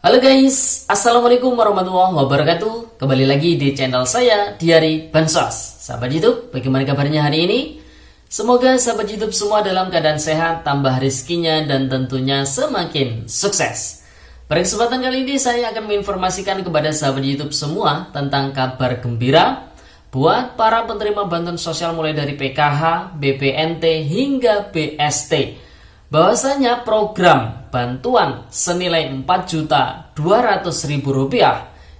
Halo guys, Assalamualaikum warahmatullahi wabarakatuh. Kembali lagi di channel saya, Diari Bansos. Sahabat YouTube, bagaimana kabarnya hari ini? Semoga sahabat YouTube semua dalam keadaan sehat, tambah rezekinya, dan tentunya semakin sukses. Pada kesempatan kali ini saya akan menginformasikan kepada sahabat YouTube semua tentang kabar gembira buat para penerima bantuan sosial mulai dari PKH, BPNT, hingga BST. Bahwasanya program bantuan senilai Rp4.200.000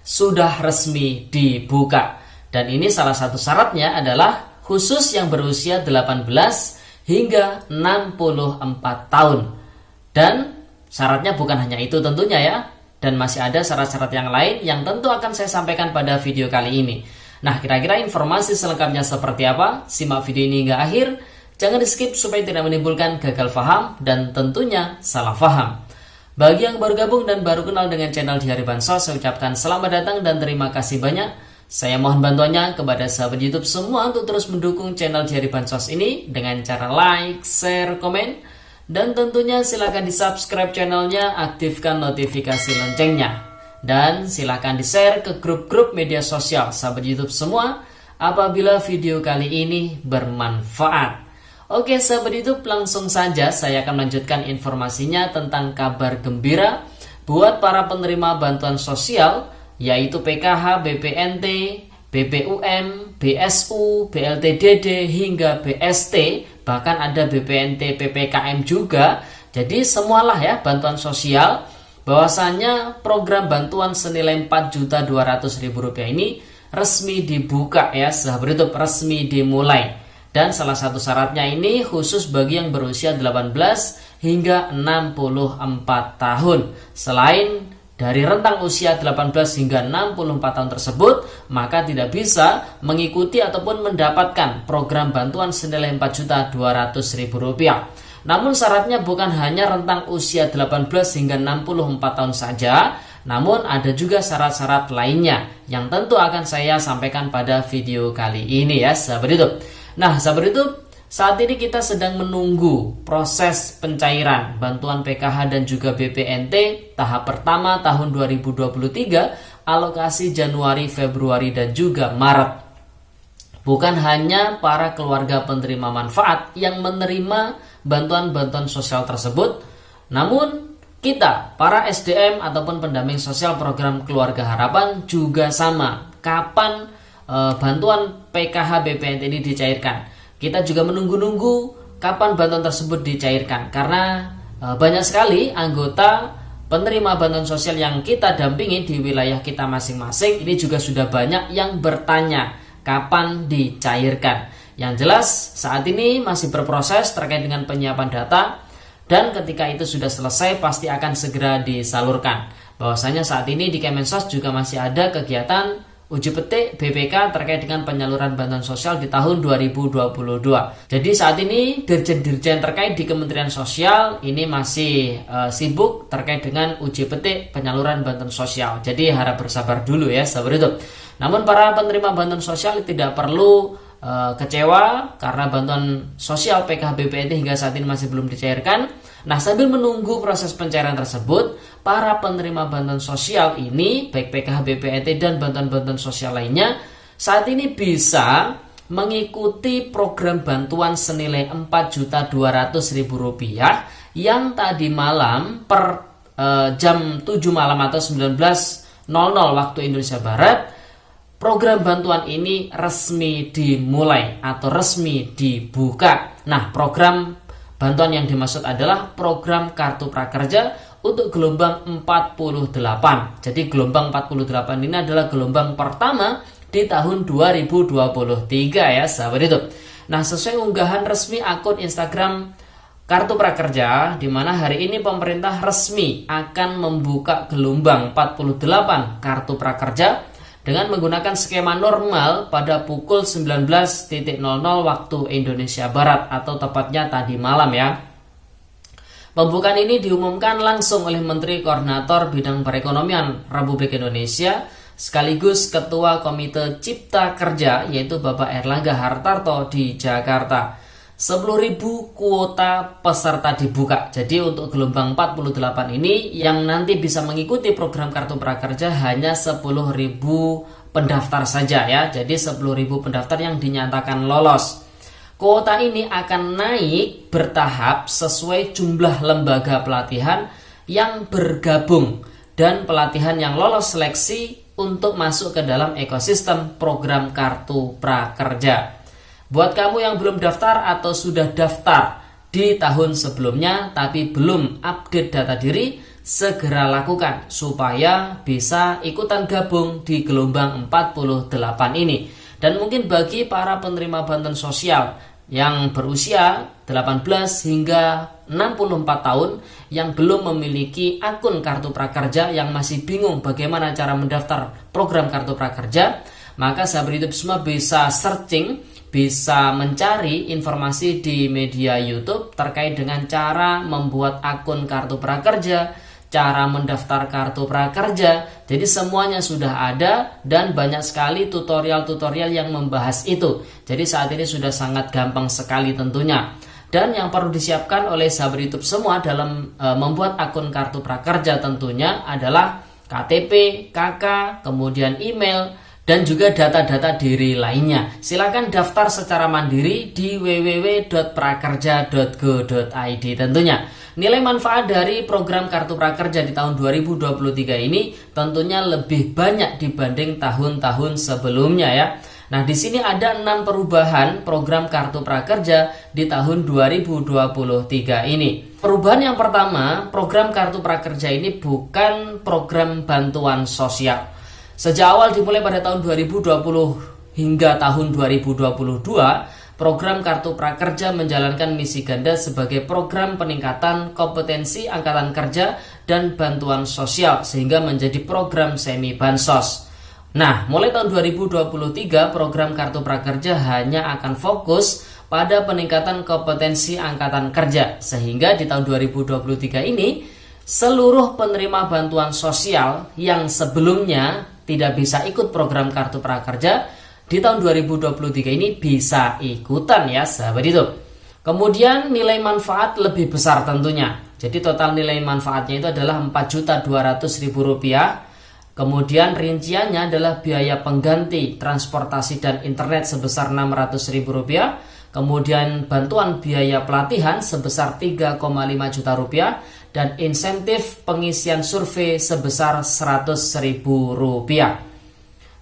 sudah resmi dibuka. Dan ini salah satu syaratnya adalah khusus yang berusia 18 hingga 64 tahun. Dan syaratnya bukan hanya itu tentunya ya. Dan masih ada syarat-syarat yang lain yang tentu akan saya sampaikan pada video kali ini. Nah, kira-kira informasi selengkapnya seperti apa? Simak video ini hingga akhir. Jangan di skip supaya tidak menimbulkan gagal paham dan tentunya salah paham. Bagi yang baru gabung dan baru kenal dengan channel Diari Bansos, saya ucapkan selamat datang dan terima kasih banyak. Saya mohon bantuannya kepada sahabat YouTube semua untuk terus mendukung channel Diari Bansos ini dengan cara like, share, komen, dan tentunya silakan di subscribe channelnya, aktifkan notifikasi loncengnya. Dan silakan di share ke grup-grup media sosial sahabat YouTube semua apabila video kali ini bermanfaat. Oke sahabat YouTube, langsung saja saya akan melanjutkan informasinya tentang kabar gembira buat para penerima bantuan sosial yaitu PKH, BPNT, BBUM, BSU, BLTDD hingga BST, bahkan ada BPNT PPKM juga. Jadi semualah ya bantuan sosial. Bahwasanya program bantuan senilai Rp4.200.000 ini resmi dibuka ya sahabat YouTube, resmi dimulai. Dan salah satu syaratnya ini khusus bagi yang berusia 18 hingga 64 tahun. Selain dari rentang usia 18 hingga 64 tahun tersebut, maka tidak bisa mengikuti ataupun mendapatkan program bantuan senilai Rp4.200.000. Namun syaratnya bukan hanya rentang usia 18 hingga 64 tahun saja, namun ada juga syarat-syarat lainnya yang tentu akan saya sampaikan pada video kali ini ya sahabat YouTube. Nah sahabat YouTube, saat ini kita sedang menunggu proses pencairan bantuan PKH dan juga BPNT tahap pertama tahun 2023, alokasi Januari, Februari, dan juga Maret. Bukan hanya para keluarga penerima manfaat yang menerima bantuan-bantuan sosial tersebut, namun kita, para SDM ataupun pendamping sosial program Keluarga Harapan juga sama. Kapan bantuan PKH BPNT ini dicairkan? Kita juga menunggu-nunggu kapan bantuan tersebut dicairkan, karena banyak sekali anggota penerima bantuan sosial yang kita dampingi di wilayah kita masing-masing. Ini juga sudah banyak yang bertanya kapan dicairkan. Yang jelas saat ini masih berproses terkait dengan penyiapan data, dan ketika itu sudah selesai pasti akan segera disalurkan. Bahwasanya saat ini di Kemensos juga masih ada kegiatan uji petik BPK terkait dengan penyaluran bantuan sosial di tahun 2022. Jadi saat ini dirjen-dirjen terkait di Kementerian Sosial ini masih sibuk terkait dengan uji petik penyaluran bantuan sosial. Jadi harap bersabar dulu ya sahabat YouTube. Namun para penerima bantuan sosial tidak perlu kecewa karena bantuan sosial PKH BPNT hingga saat ini masih belum dicairkan. Nah, sambil menunggu proses pencairan tersebut, para penerima bantuan sosial ini, baik PKH BPNT dan bantuan-bantuan sosial lainnya, saat ini bisa mengikuti program bantuan senilai Rp4.200.000 yang tadi malam per jam 7 malam atau 19.00 waktu Indonesia Barat, program bantuan ini resmi dimulai atau resmi dibuka. Nah, program bantuan yang dimaksud adalah program Kartu Prakerja untuk gelombang 48. Jadi gelombang 48 ini adalah gelombang pertama di tahun 2023 ya sahabat YouTube. Nah, sesuai unggahan resmi akun Instagram Kartu Prakerja, di mana hari ini pemerintah resmi akan membuka gelombang 48 Kartu Prakerja dengan menggunakan skema normal pada pukul 19.00 waktu Indonesia Barat atau tepatnya tadi malam ya. Pembukaan ini diumumkan langsung oleh Menteri Koordinator Bidang Perekonomian Republik Indonesia sekaligus Ketua Komite Cipta Kerja yaitu Bapak Erlangga Hartarto di Jakarta. 10.000 kuota peserta dibuka. Jadi untuk gelombang 48 ini yang nanti bisa mengikuti program Kartu Prakerja hanya 10.000 pendaftar saja ya. Jadi 10.000 pendaftar yang dinyatakan lolos. Kuota ini akan naik bertahap sesuai jumlah lembaga pelatihan yang bergabung dan pelatihan yang lolos seleksi untuk masuk ke dalam ekosistem program Kartu Prakerja. Buat kamu yang belum daftar atau sudah daftar di tahun sebelumnya tapi belum update data diri, segera lakukan supaya bisa ikutan gabung di gelombang 48 ini. Dan mungkin bagi para penerima bantuan sosial yang berusia 18 hingga 64 tahun yang belum memiliki akun Kartu Prakerja, yang masih bingung bagaimana cara mendaftar program Kartu Prakerja, maka sahabat YouTube semua bisa searching, bisa mencari informasi di media YouTube terkait dengan cara membuat akun Kartu Prakerja, cara mendaftar Kartu Prakerja. Jadi semuanya sudah ada dan banyak sekali tutorial-tutorial yang membahas itu. Jadi saat ini sudah sangat gampang sekali tentunya. Dan yang perlu disiapkan oleh sahabat YouTube semua dalam membuat akun Kartu Prakerja tentunya adalah KTP, KK, kemudian email, dan juga data-data diri lainnya. Silakan daftar secara mandiri di www.prakerja.go.id tentunya. Nilai manfaat dari program Kartu Prakerja di tahun 2023 ini tentunya lebih banyak dibanding tahun-tahun sebelumnya ya. Nah, di sini ada 6 perubahan program Kartu Prakerja di tahun 2023 ini. Perubahan yang pertama, program Kartu Prakerja ini bukan program bantuan sosial. Sejak awal dimulai pada tahun 2020 hingga tahun 2022, program Kartu Prakerja menjalankan misi ganda sebagai program peningkatan kompetensi angkatan kerja dan bantuan sosial sehingga menjadi program semi bansos. Nah, mulai tahun 2023 program Kartu Prakerja hanya akan fokus pada peningkatan kompetensi angkatan kerja, sehingga di tahun 2023 ini seluruh penerima bantuan sosial yang sebelumnya tidak bisa ikut program Kartu Prakerja di tahun 2023 ini bisa ikutan ya sahabat YouTube. Kemudian nilai manfaat lebih besar tentunya. Jadi total nilai manfaatnya itu adalah Rp4.200.000. Kemudian rinciannya adalah biaya pengganti transportasi dan internet sebesar Rp600.000. Kemudian bantuan biaya pelatihan sebesar Rp3,5 juta dan insentif pengisian survei sebesar Rp100.000.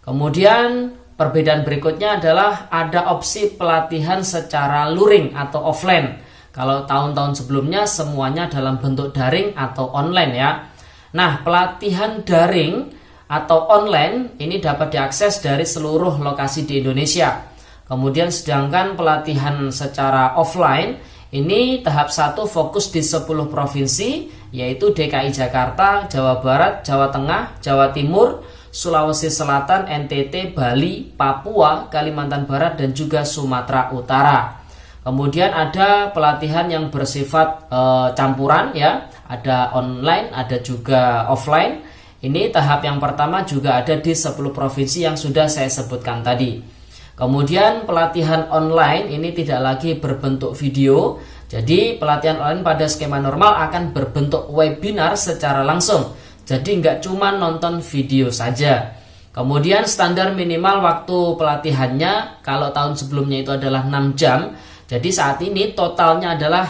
Kemudian perbedaan berikutnya adalah ada opsi pelatihan secara luring atau offline. Kalau tahun-tahun sebelumnya semuanya dalam bentuk daring atau online ya. Nah, pelatihan daring atau online ini dapat diakses dari seluruh lokasi di Indonesia. Kemudian sedangkan pelatihan secara offline ini tahap 1 fokus di 10 provinsi, yaitu DKI Jakarta, Jawa Barat, Jawa Tengah, Jawa Timur, Sulawesi Selatan, NTT, Bali, Papua, Kalimantan Barat, dan juga Sumatera Utara. Kemudian ada pelatihan yang bersifat campuran ya, ada online, ada juga offline. Ini tahap yang pertama juga ada di 10 provinsi yang sudah saya sebutkan tadi. Kemudian pelatihan online ini tidak lagi berbentuk video. Jadi pelatihan online pada skema normal akan berbentuk webinar secara langsung. Jadi nggak cuma nonton video saja. Kemudian standar minimal waktu pelatihannya kalau tahun sebelumnya itu adalah 6 jam. Jadi saat ini totalnya adalah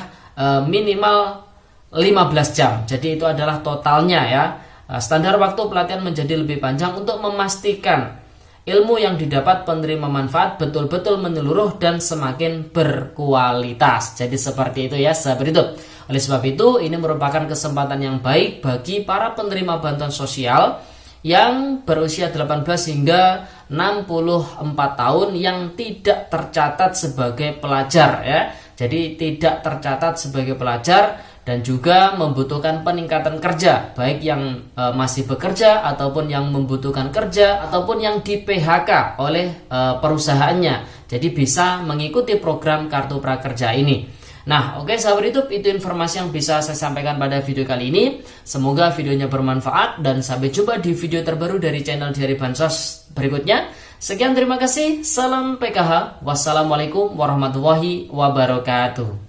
minimal 15 jam. Jadi itu adalah totalnya ya. Standar waktu pelatihan menjadi lebih panjang untuk memastikan ilmu yang didapat penerima manfaat betul-betul menyeluruh dan semakin berkualitas. Jadi seperti itu ya sahabat YouTube. Oleh sebab itu ini merupakan kesempatan yang baik bagi para penerima bantuan sosial yang berusia 18 hingga 64 tahun yang tidak tercatat sebagai pelajar ya. Jadi tidak tercatat sebagai pelajar dan juga membutuhkan peningkatan kerja, baik yang masih bekerja ataupun yang membutuhkan kerja ataupun yang di PHK oleh perusahaannya. Jadi bisa mengikuti program Kartu Prakerja ini. Nah, oke sahabat YouTube, itu informasi yang bisa saya sampaikan pada video kali ini. Semoga videonya bermanfaat dan sampai jumpa di video terbaru dari channel Diari Bansos berikutnya. Sekian, terima kasih. Salam PKH. Wassalamualaikum warahmatullahi wabarakatuh.